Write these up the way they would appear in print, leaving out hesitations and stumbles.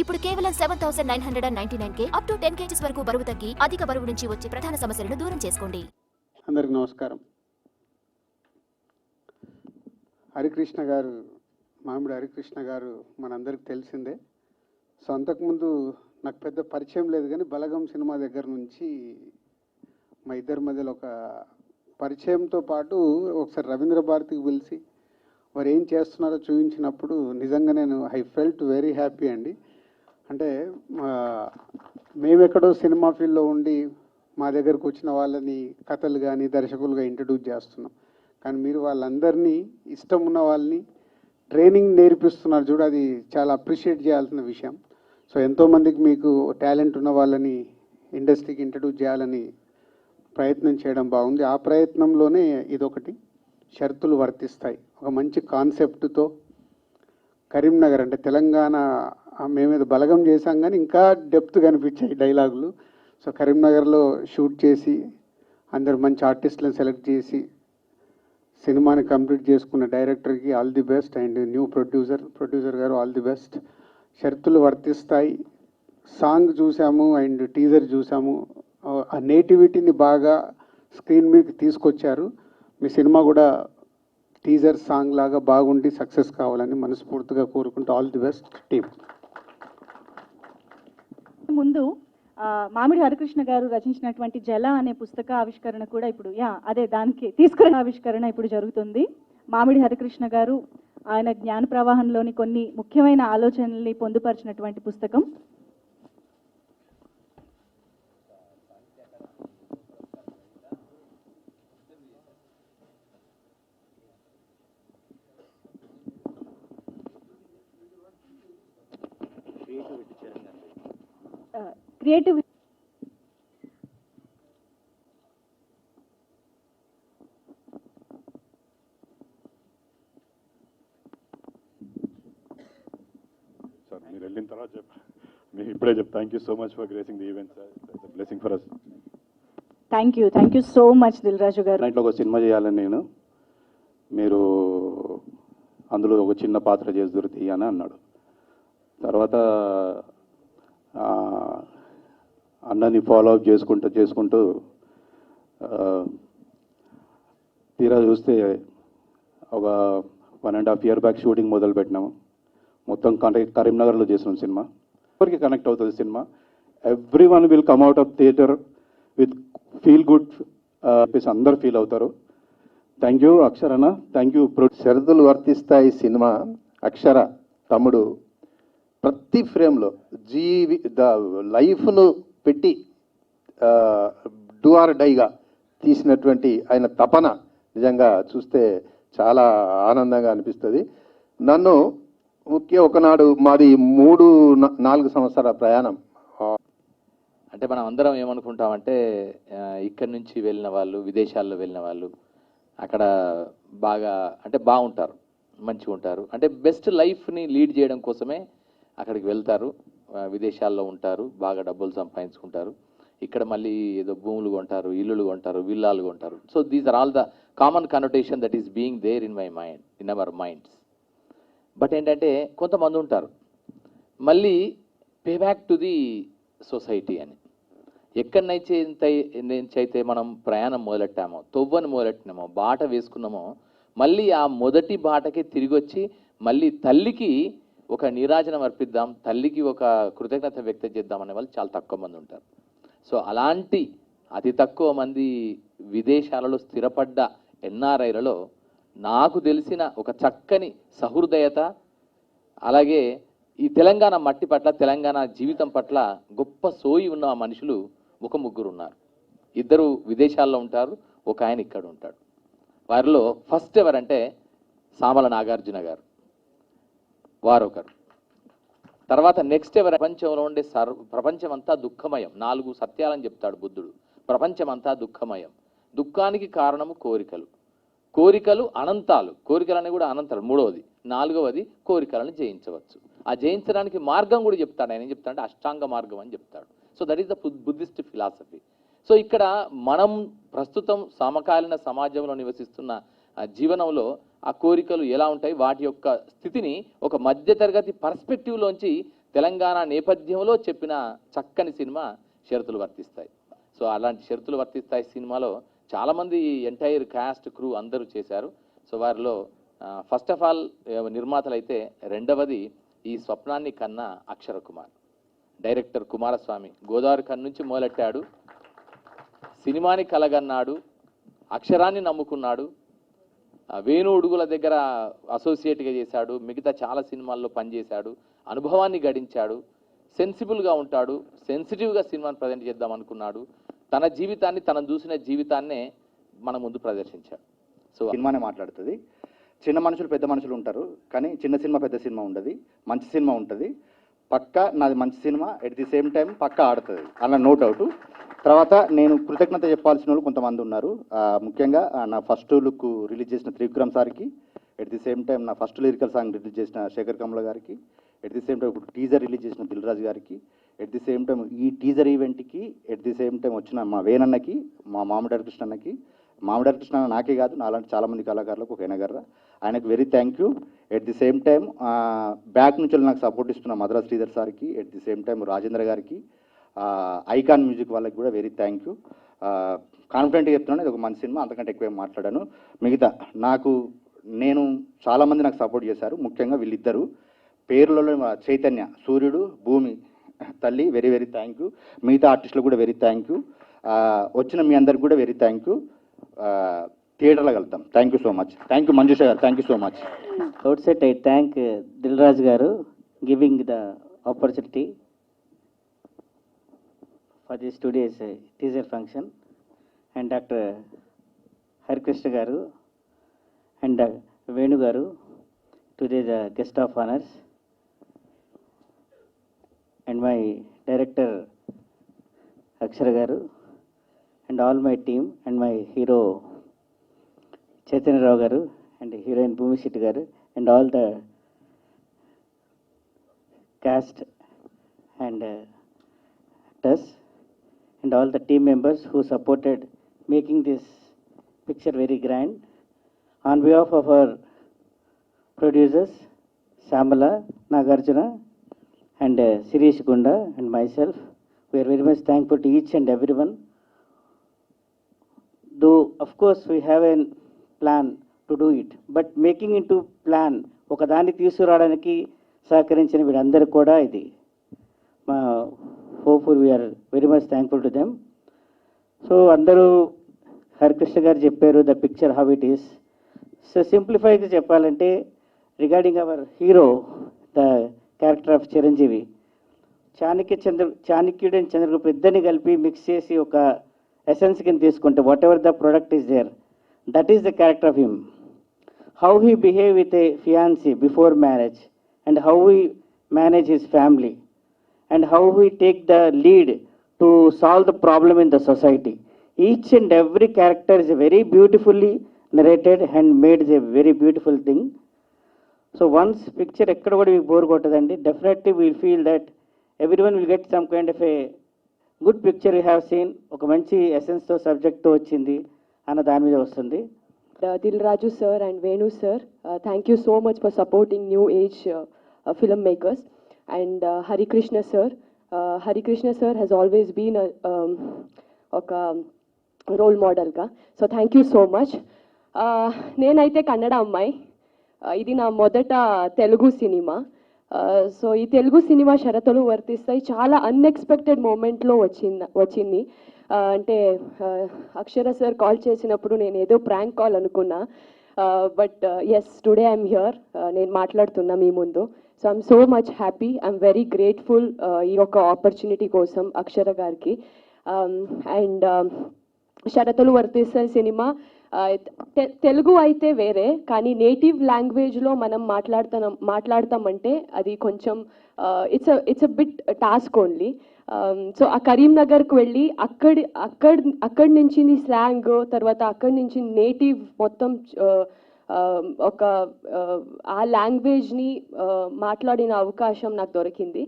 ఇప్పుడు కేవలం 7,999 up to 10 kgs వరకు బరువు తగ్గి అధిక బరువు నుంచి వచ్చే ప్రధాన సమస్యలను దూరం చేసుకోండి. అందరికీ నమస్కారం. హరికృష్ణ గారు, మామిడి హరికృష్ణ గారు మనందరికి తెలిసిందే. సో అంతకుముందు నాకు పెద్ద పరిచయం లేదు, కానీ బలగం సినిమా దగ్గర నుంచి మా ఇద్దరి మధ్యలో ఒక పరిచయంతో పాటు ఒకసారి రవీంద్ర భారతికి పిలిచి వారు ఏం చేస్తున్నారో చూపించినప్పుడు నిజంగా నేను ఐ ఫెల్ట్ వెరీ హ్యాపీ అండి. అంటే మేమెక్కడో సినిమా ఫీల్డ్లో ఉండి మా దగ్గరకు వచ్చిన వాళ్ళని కథలు కానీ దర్శకులుగా ఇంట్రడ్యూస్ చేస్తున్నాం, కానీ మీరు వాళ్ళందరినీ ఇష్టం ఉన్న వాళ్ళని ట్రైనింగ్ నేర్పిస్తున్నారు చూడు, అది చాలా అప్రిషియేట్ చేయాల్సిన విషయం. సో ఎంతోమందికి మీకు టాలెంట్ ఉన్న వాళ్ళని ఇండస్ట్రీకి ఇంట్రడ్యూస్ చేయాలని ప్రయత్నం చేయడం బాగుంది. ఆ ప్రయత్నంలోనే ఇదొకటి, షరతులు వర్తిస్తాయి. ఒక మంచి కాన్సెప్ట్తో కరీంనగర్ అంటే తెలంగాణ, మేమేదో బలగం చేశాం కానీ ఇంకా డెప్త్ కనిపించాయి డైలాగులు. సో కరీంనగర్లో షూట్ చేసి అందరు మంచి ఆర్టిస్టులను సెలెక్ట్ చేసి సినిమాని కంప్లీట్ చేసుకున్న డైరెక్టర్కి all the best, and new producer గారు ఆల్ ది బెస్ట్. షరతులు వర్తిస్తాయి సాంగ్ చూసాము అండ్ టీజర్ చూసాము. ఆ నేటివిటీని బాగా స్క్రీన్ మీదకి తీసుకొచ్చారు. మీ సినిమా కూడా టీజర్ సాంగ్ లాగా బాగుండి సక్సెస్ కావాలని మనస్ఫూర్తిగా కోరుకుంటూ ఆల్ ది బెస్ట్ టీమ్. ముందు మామిడి హరికృష్ణ గారు రచించినటువంటి జల అనే పుస్తక ఆవిష్కరణ కూడా ఇప్పుడు అదే దానికి తీసుకున్న ఆవిష్కరణ ఇప్పుడు జరుగుతుంది. మామిడి హరికృష్ణ గారు ఆయన జ్ఞాన ప్రవాహంలోని కొన్ని ముఖ్యమైన ఆలోచనల్ని పొందుపరిచినటువంటి పుస్తకం. క్రియేటివ్ సార్, మీరు వెళ్ళిన తర్వాత మీరు ఇప్పుడే thank you so much for gracing the event sir. It's a blessing for us. Thank you so much Dil Raju గారు. నైట్లో ఒక సినిమా చేయాలని నేను, మీరు అందులో ఒక చిన్న పాత్ర చేసి దొరికి అని అన్నాడు. తర్వాత అన్నని ఫాలో అప్ చేసుకుంటూ తీరా చూస్తే ఒక 1.5 year బ్యాక్ షూటింగ్ మొదలు పెట్టినాము. మొత్తం కరీంనగర్లో చేసినాం సినిమా. ఎవరికి కనెక్ట్ అవుతుంది cinema. Everyone will come out of theatre with feel good చెప్పేసి అందరు ఫీల్ అవుతారు. థ్యాంక్ యూ అక్షరన్న, థ్యాంక్ యూ. షరతులు వర్తిస్తాయి సినిమా అక్షర తమ్ముడు ప్రతి ఫ్రేమ్లో లైఫ్ను పెట్టి డూ ఆర్ డైగా తీసినటువంటి ఆయన తపన నిజంగా చూస్తే చాలా ఆనందంగా అనిపిస్తుంది. నన్ను ఒకనాడు మాది 3-4 సంవత్సరాల ప్రయాణం. అంటే మనం అందరం ఏమనుకుంటామంటే ఇక్కడి నుంచి వెళ్ళిన వాళ్ళు, విదేశాల్లో వెళ్ళిన వాళ్ళు అక్కడ బాగుంటారు, మంచిగా ఉంటారు, అంటే బెస్ట్ లైఫ్ని లీడ్ చేయడం కోసమే అక్కడికి వెళ్తారు, విదేశాల్లో ఉంటారు, బాగా డబ్బులు సంపాదించుకుంటారు. ఇక్కడ మళ్ళీ ఏదో భూములు కొంటారు, ఇల్లులు కొంటారు, విల్లాలు కొంటారు. So these are all the common connotation that is being there in my mind, in our minds. But ఏంటంటే కొంతమంది ఉంటారు మళ్ళీ pay back to the society అని. ఎక్కడి నుంచి అయితే మనం ప్రయాణం మొదలెట్టామో, తొవ్వను మొదలెట్టినామో, బాట వేసుకున్నామో, మళ్ళీ ఆ మొదటి బాటకే తిరిగి వచ్చి మళ్ళీ తల్లికి ఒక నీరాజనం అర్పిద్దాం, తల్లికి ఒక కృతజ్ఞత వ్యక్తం చేద్దాం అనే వాళ్ళు చాలా తక్కువ మంది ఉంటారు. సో అలాంటి అతి తక్కువ మంది విదేశాలలో స్థిరపడ్డ ఎన్ఆర్ఐలలో నాకు తెలిసిన ఒక చక్కని సహృదయత, అలాగే ఈ తెలంగాణ మట్టి పట్ల, తెలంగాణ జీవితం పట్ల గొప్ప సోయి ఉన్న మనుషులు ఒక 3 ఉన్నారు. 2 విదేశాల్లో ఉంటారు, ఒక ఆయన ఇక్కడ ఉంటాడు. వారిలో ఫస్ట్ ఎవరంటే సామల నాగార్జున గారు, వారొకరు. తర్వాత నెక్స్ట్ ఎవరు? ప్రపంచంలో ఉండే ప్రపంచమంతా దుఃఖమయం. 4 సత్యాలని చెప్తాడు బుద్ధుడు. ప్రపంచమంతా దుఃఖమయం. దుఃఖానికి కారణము కోరికలు. కోరికలు అనంతాలు, కోరికలన్నీ కూడా అనంతాలు. 3వది. 4వది కోరికలను జయించవచ్చు. ఆ జయించడానికి మార్గం కూడా చెప్తాడు. ఆయన ఏం చెప్తాడంటే అష్టాంగ మార్గం అని చెప్తాడు. So that is the Buddhist philosophy. So ఇక్కడ మనం ప్రస్తుతం సమకాలీన సమాజంలో నివసిస్తున్న జీవనంలో ఆ కోరికలు ఎలా ఉంటాయి, వాటి యొక్క స్థితిని ఒక మధ్యతరగతి పర్స్పెక్టివ్లోంచి తెలంగాణ నేపథ్యంలో చెప్పిన చక్కని సినిమా షరతులు వర్తిస్తాయి. సో అలాంటి షరతులు వర్తిస్తాయి సినిమాలో చాలామంది ఎంటైర్ క్యాస్ట్ క్రూ అందరూ చేశారు. సో వారిలో ఫస్ట్ ఆఫ్ ఆల్ నిర్మాతలు అయితే, రెండవది ఈ స్వప్నాన్ని కన్నా అక్షర కుమార్, డైరెక్టర్ కుమారస్వామి గోదావరి కన్ను నుంచి మొదలెట్టాడు, సినిమాని కలగన్నాడు, అక్షరాన్ని నమ్ముకున్నాడు, వేణు ఉడుగుల దగ్గర అసోసియేట్గా చేశాడు, మిగతా చాలా సినిమాల్లో పనిచేశాడు, అనుభవాన్ని గడించాడు, సెన్సిబుల్గా ఉంటాడు, సెన్సిటివ్గా సినిమాని ప్రజెంట్ చేద్దాం అనుకున్నాడు, తన జీవితాన్ని, తను చూసిన జీవితాన్నే మన ముందు ప్రదర్శించాడు. సో సినిమానే మాట్లాడుతుంది. చిన్న మనుషులు పెద్ద మనుషులు ఉంటారు, కానీ చిన్న సినిమా పెద్ద సినిమా ఉండదు, మంచి సినిమా ఉంటుంది. పక్కా నాది మంచి cinema, at the same time పక్కా ఆడుతుంది, అలా నో డౌట్. తర్వాత నేను కృతజ్ఞత చెప్పాల్సిన వాళ్ళు కొంతమంది ఉన్నారు. ముఖ్యంగా నా ఫస్ట్ లుక్ రిలీజ్ చేసిన త్రివిక్రమ్ సార్కి, ఎట్ ది సేమ్ టైం నా ఫస్ట్ లిరికల్ సాంగ్ రిలీజ్ చేసిన శేఖర్ కమల గారికి, ఎట్ ది సేమ్ టైం ఇప్పుడు టీజర్ రిలీజ్ చేసిన దిల్ రాజు గారికి, ఎట్ ది సేమ్ టైం ఈ టీజర్ ఈవెంట్కి ఎట్ ది సేమ్ టైం వచ్చిన మా వేణన్నకి, మా మామిడారి కృష్ణ అన్నకి. మామిడారి కృష్ణ అన్న నాకే కాదు, నాలాంటి చాలామంది కళాకారులకు ఒక ఎనగర్ర, ఆయనకు very thank you. At the same time back నుంచి నాకు సపోర్ట్ ఇస్తున్న మద్రా శ్రీధర్ సార్కి, at the same time Rajendra గారికి, ఐకాన్ మ్యూజిక్ వాళ్ళకి కూడా వెరీ థ్యాంక్ యూ. కాన్ఫిడెంట్గా చెప్తున్నాను, ఇది ఒక మంచి సినిమా, అంతకంటే ఎక్కువ ఏం మాట్లాడాను. మిగతా నేను చాలామంది నాకు సపోర్ట్ చేశారు, ముఖ్యంగా వీళ్ళిద్దరు పేర్లలో చైతన్య, సూర్యుడు, భూమి తల్లి, వెరీ వెరీ థ్యాంక్ యూ. మిగతా ఆర్టిస్టులు కూడా వెరీ థ్యాంక్ యూ. వచ్చిన మీ అందరికి కూడా వెరీ థ్యాంక్ యూ. థియేటర్లో కలుద్దాం. Thank you so much. Thank you Manjusha గారు, thank you so much. Outset, I thank Dilraj Garu giving the opportunity for this today's teaser function, and Dr. Harikrishna Garu and Venu Garu, today's guest of honors, and my director Akshara Garu, and all my team, and my hero Chaitanya Rao Garu, and heroine Bhumi Shetty Garu, and all the cast and actors, and all the team members who supported making this picture very grand. On behalf of our producers, Samala, Nagarjuna, and Sirish Gunda, and myself, we are very much thankful to each and everyone. Though, of course, we have a plan to do it, but making into plan, ఒక దాన్ని తీసుకురావడానికి సహకరించిన వీరందరూ కూడా ఇది మా hopeful, we're very much thankful to them. So అందరూ హరికృష్ణ గారు చెప్పారు the picture how it is. So సింప్లిఫైగా చెప్పాలంటే regarding our hero, the character of Chiranjeevi, చాణక్యుడు అండ్ చంద్రగుప్త ఇద్దరిని కలిపి మిక్స్ చేసి ఒక ఎసెన్స్ కింద తీసుకుంటే whatever the product is there, that is the character of him. How he behave with a fiancée before marriage, and how he manage his family, and how he take the lead to solve the problem in the society. Each and every character is very beautifully narrated and made a very beautiful thing. So once picture ekkada kuda meeku bore kottadandi, definitely we will feel that everyone will get some kind of a good picture we have seen, oka manchi essence to subject to vachindi ana dani meeda vastundi. Dilraju sir and Venu sir, thank you so much for supporting new age filmmakers, and Harikrishna sir. Harikrishna sir has always been a role model ka, so thank you so much. Nenaithe kannada ammai, idi na modata Telugu cinema. So ఈ Telugu cinema షరతులు వర్తిస్తాయి చాలా unexpected మూమెంట్లో వచ్చింది. అంటే అక్షర sir call చేసినప్పుడు నేను ఏదో ప్రాంక్ కాల్ అనుకున్నా, but as today I'm here, నేను మాట్లాడుతున్నా మీ ముందు. So I'm so much happy, I'm very grateful ఈ యొక్క ఆపర్చునిటీ కోసం అక్షర గారికి. అండ్ షరతులు వర్తిస్తాయి సినిమా తెలుగు అయితే వేరే, కానీ నేటివ్ లాంగ్వేజ్లో మనం మాట్లాడతామంటే అది కొంచెం it's a bit task only. So ఆ కరీంనగర్కి వెళ్ళి అక్కడి నుంచి స్లాంగ్, తర్వాత అక్కడి నుంచి నేటివ్ మొత్తం ఒక ఆ లాంగ్వేజ్ని మాట్లాడిన అవకాశం నాకు దొరికింది.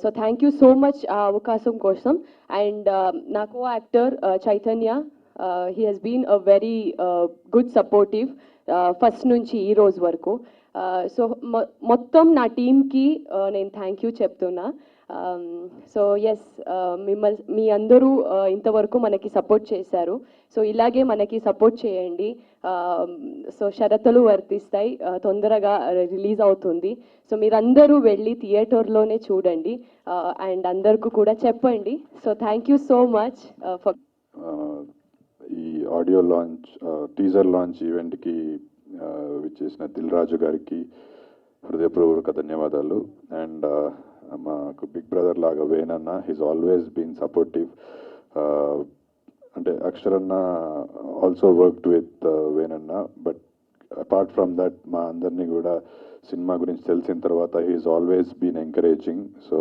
So thank you so much ఆ అవకాశం కోసం. అండ్ నా co actor Chaitanya, he has been a very good supportive first nunchi ee rose varaku. So మొత్తం నా టీమ్కి నేను థ్యాంక్ యూ చెప్తున్నా. సో ఎస్, మీ అందరూ ఇంతవరకు మనకి సపోర్ట్ చేశారు. సో ఇలాగే మనకి సపోర్ట్ చేయండి. సో షరతులు వర్తిస్తాయి, తొందరగా రిలీజ్ అవుతుంది. సో మీరందరూ వెళ్ళి థియేటర్లోనే చూడండి అండ్ అందరికీ కూడా చెప్పండి. So thank you so much for ఈ ఆడియో లాంచ్ టీజర్ లాంచ్ ఈవెంట్కి విచ్చేసిన దిల్ రాజు గారికి హృదయపూర్వక ధన్యవాదాలు. అండ్ మాకు బిగ్ బ్రదర్ లాగా వేణన్న, హీస్ ఆల్వేస్ బీన్ సపోర్టివ్. అంటే అక్షరన్న ఆల్సో వర్క్డ్ విత్ వేణన్న, బట్ అపార్ట్ ఫ్రమ్ దట్ మా అందరినీ కూడా సినిమా గురించి తెలిసిన తర్వాత he's always been encouraging. So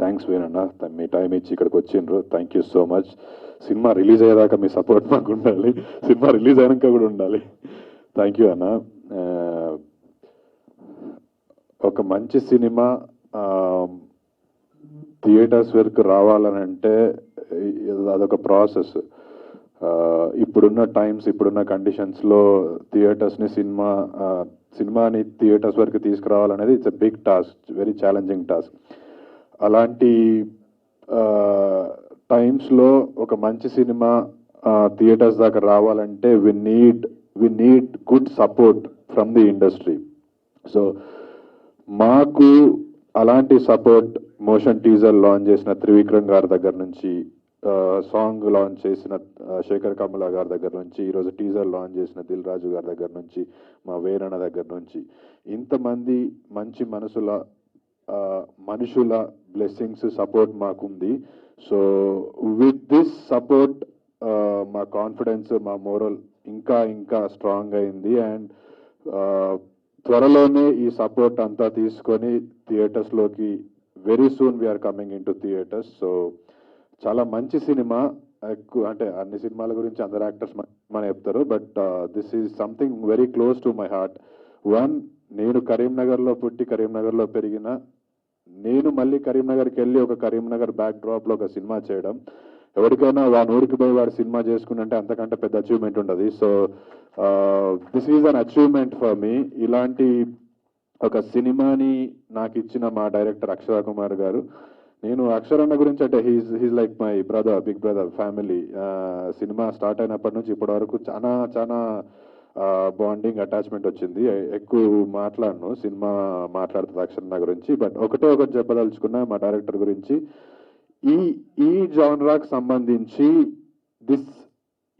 thanks వేణన్న, మీ టైం ఇచ్చి ఇక్కడికి వచ్చిండ్రు. Thank you so much. Cinema release అయ్యేదాకా మీ సపోర్ట్ మాకు ఉండాలి, సినిమా రిలీజ్ అయినాక కూడా ఉండాలి. థ్యాంక్ యూ అన్న. ఒక మంచి సినిమా థియేటర్స్ వరకు రావాలనంటే అదొక ప్రాసెస్. ఇప్పుడున్న టైమ్స్, ఇప్పుడున్న కండిషన్స్లో థియేటర్స్ని సినిమాని థియేటర్స్ వరకు తీసుకురావాలనేది it's a big task, very challenging task. అలాంటి టైమ్స్లో ఒక మంచి సినిమా థియేటర్స్ దాకా రావాలంటే we need good support from the industry. So మాకు అలాంటి సపోర్ట్ మోషన్ టీజర్ లాంచ్ చేసిన త్రివిక్రమ్ గారి దగ్గర నుంచి, సాంగ్ లాంచ్ చేసిన శేఖర్ కమల గారి దగ్గర నుంచి, ఈరోజు టీజర్ లాంచ్ చేసిన దిల్ రాజు గారి దగ్గర నుంచి, మా వేరణ దగ్గర నుంచి, ఇంతమంది మంచి మనుషుల బ్లెస్సింగ్స్, సపోర్ట్ మాకుంది. సో విత్ దిస్ సపోర్ట్ మా కాన్ఫిడెన్స్, మా మోరల్ ఇంకా స్ట్రాంగ్ అయింది. అండ్ త్వరలోనే ఈ సపోర్ట్ అంతా తీసుకొని థియేటర్స్లోకి very soon we're coming into theatres. So చాలా మంచి సినిమా. అంటే అన్ని సినిమాల గురించి అందరు యాక్టర్స్ మన చెప్తారు, but this is something very close to my heart. నేను కరీంనగర్లో పుట్టి కరీంనగర్లో పెరిగిన నేను మళ్ళీ కరీంనగర్కి వెళ్ళి ఒక కరీంనగర్ బ్యాక్ డ్రాప్లో ఒక సినిమా చేయడం, ఎవరికైనా వాడి ఊరికి పోయి వాడు సినిమా చేసుకున్నంటే అంతకంటే పెద్ద అచీవ్మెంట్ ఉంటుంది. So this is an achievement for me. ఇలాంటి ఒక సినిమాని నాకు ఇచ్చిన మా డైరెక్టర్ అక్షర కుమార్ గారు, నేను అక్షరన్న గురించి అంటే he's like my brother, big brother, family. Cinema start అయినప్పటి నుంచి ఇప్పటి వరకు చాలా బాండింగ్, అటాచ్మెంట్ వచ్చింది. ఎక్కువ మాట్లాడను, సినిమా మాట్లాడుతుంది అక్షరన్న గురించి. బట్ ఒకటి చెప్పదలుచుకున్నా మా డైరెక్టర్ గురించి. ఈ జానరాకు సంబంధించి this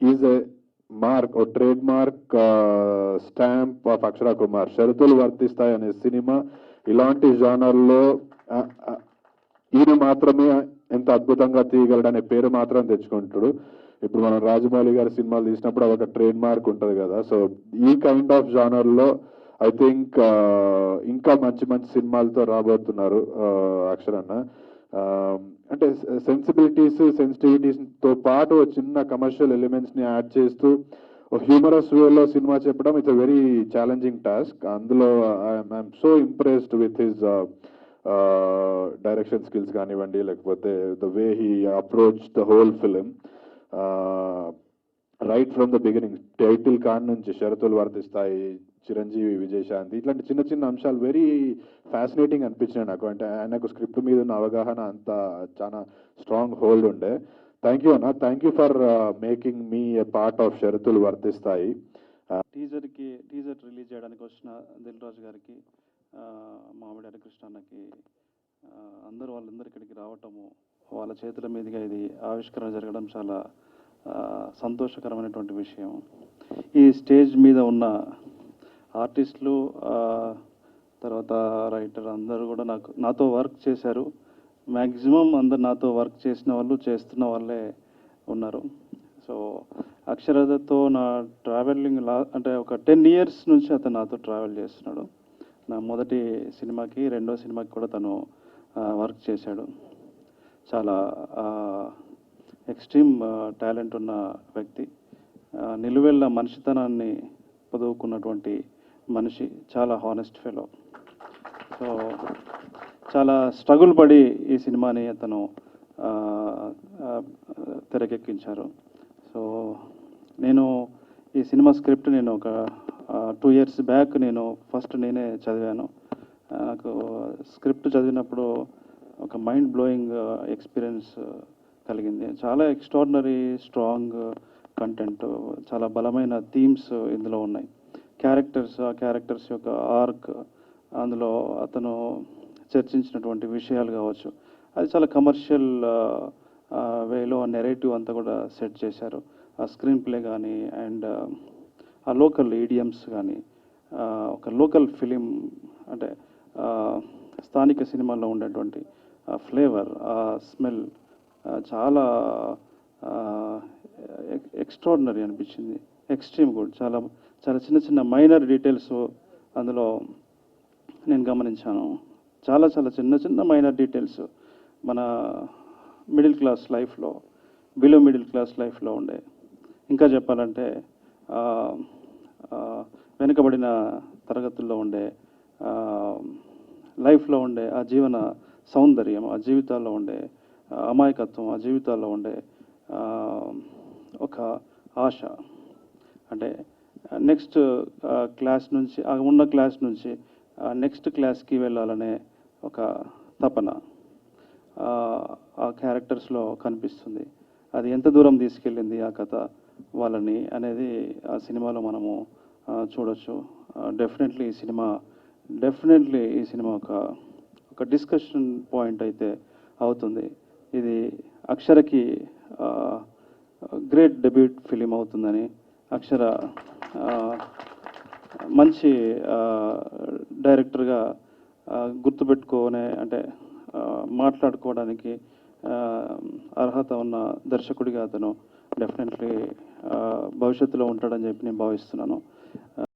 is a mark, trade mark stamp of Akshara Kumar. షరతులు వర్తిస్తాయి అనే సినిమా ఇలాంటి జానర్లో ఈయన మాత్రమే ఎంత అద్భుతంగా తీయగలడనే పేరు మాత్రం తెచ్చుకుంటాడు. ఇప్పుడు మనం రాజమౌళి గారి సినిమాలు తీసినప్పుడు ఒక ట్రేడ్ మార్క్ ఉంటుంది కదా. సో ఈ కైండ్ ఆఫ్ జానర్లో ఐ థింక్ ఇంకా మంచి సినిమాలతో రాబోతున్నారు అక్షరన్న. అంటే సెన్సిటివిటీస్తో పాటు చిన్న కమర్షియల్ ఎలిమెంట్స్ని యాడ్ చేస్తూ హ్యూమరస్ వేలో సినిమా చెప్పడం it's a very challenging task. అందులో I'm so impressed with his direction skills కానివ్వండి, లేకపోతే the way he approach the whole film right from the beginning. Title కాన్ నుంచి షరతులు వర్తిస్తాయి, చిరంజీవి, విజయశాంతి, ఇట్లాంటి చిన్న అంశాలు వెరీ ఫ్యాసినేటింగ్ అనిపించినాయి నాకు. అంటే ఆయనకు స్క్రిప్ట్ మీద ఉన్న అవగాహన అంతా చాలా స్ట్రాంగ్ హోల్డ్ ఉండే. థ్యాంక్ యూ అన్న, thank you for making me a part of షరతులు వర్తిస్తాయి. టీజర్ రిలీజ్ చేయడానికి వచ్చిన దిల్ రాజు గారికి, మామిడి హరికృష్ణ అన్నకి, వాళ్ళందరూ ఇక్కడికి రావటము, వాళ్ళ చేతుల మీదుగా ఇది ఆవిష్కరణ జరగడం చాలా సంతోషకరమైనటువంటి విషయం. ఈ స్టేజ్ మీద ఉన్న ఆర్టిస్టులు, తర్వాత రైటర్ అందరూ కూడా నాతో వర్క్ చేశారు. మ్యాక్సిమం అందరు నాతో వర్క్ చేసిన వాళ్ళు, చేస్తున్న వాళ్ళే ఉన్నారు. సో అక్షరతో నా ట్రావెలింగ్ అంటే ఒక 10 years నుంచి అతను నాతో ట్రావెల్ చేస్తున్నాడు. నా మొదటి సినిమాకి, రెండో సినిమాకి కూడా తను వర్క్ చేశాడు. చాలా ఎక్స్ట్రీమ్ టాలెంట్ ఉన్న వ్యక్తి, నిలువెల్ల మనిషితనాన్ని పొదువుకున్నటువంటి మనిషి, చాలా హానెస్ట్ ఫెలో. సో చాలా స్ట్రగుల్ పడి ఈ సినిమాని అతను తెరకెక్కించారు. సో నేను ఈ సినిమా స్క్రిప్ట్ నేను ఒక 2 years బ్యాక్ నేను ఫస్ట్ నేనే చదివాను. నాకు స్క్రిప్ట్ చదివినప్పుడు ఒక మైండ్ బ్లోయింగ్ ఎక్స్పీరియన్స్ కలిగింది. చాలా ఎక్స్ట్రాడినరీ స్ట్రాంగ్ కంటెంట్, చాలా బలమైన థీమ్స్ ఇందులో ఉన్నాయి. ఆ క్యారెక్టర్స్ యొక్క ఆర్క్, అందులో అతను చర్చించినటువంటి విషయాలు కావచ్చు, అది చాలా కమర్షియల్ వేలో ఆ నెరేటివ్ అంతా కూడా సెట్ చేశారు. ఆ స్క్రీన్ ప్లే కానీ అండ్ ఆ లోకల్ ఈడియమ్స్ కానీ, ఒక లోకల్ ఫిలిం అంటే స్థానిక సినిమాల్లో ఉండేటువంటి ఆ ఫ్లేవర్, ఆ స్మెల్ చాలా ఎక్స్ట్రాడినరీ అనిపించింది. Extreme good. చాలా చాలా చిన్న చిన్న మైనర్ డీటెయిల్స్ అందులో నేను గమనించాను. చాలా చాలా చిన్న చిన్న మైనర్ డీటెయిల్స్ మన మిడిల్ క్లాస్ లైఫ్లో, బిలో మిడిల్ క్లాస్ లైఫ్లో ఉండే, ఇంకా చెప్పాలంటే వెనుకబడిన తరగతుల్లో ఉండే లైఫ్లో ఉండే ఆ జీవన సౌందర్యం, ఆ జీవితాల్లో ఉండే అమాయకత్వం, ఆ జీవితాల్లో ఉండే ఒక ఆశ, అంటే నెక్స్ట్ క్లాస్ నుంచి, ఉన్న క్లాస్ నుంచి నెక్స్ట్ క్లాస్కి వెళ్ళాలనే ఒక తపన ఆ క్యారెక్టర్స్లో కనిపిస్తుంది. అది ఎంత దూరం తీసుకెళ్ళింది ఆ కథ వాళ్ళని అనేది ఆ సినిమాలో మనము చూడొచ్చు. డెఫినెట్లీ ఈ సినిమా ఒక డిస్కషన్ పాయింట్ అయితే అవుతుంది. ఇది అక్షరకి గ్రేట్ డెబ్యూట్ ఫిలిం అవుతుందని, అక్షర మంచి డైరెక్టర్గా గుర్తుపెట్టుకోనే, అంటే మాట్లాడుకోవడానికి అర్హత ఉన్న దర్శకుడిగా అతను డెఫినెట్లీ భవిష్యత్తులో ఉంటాడని చెప్పి నేను భావిస్తున్నాను.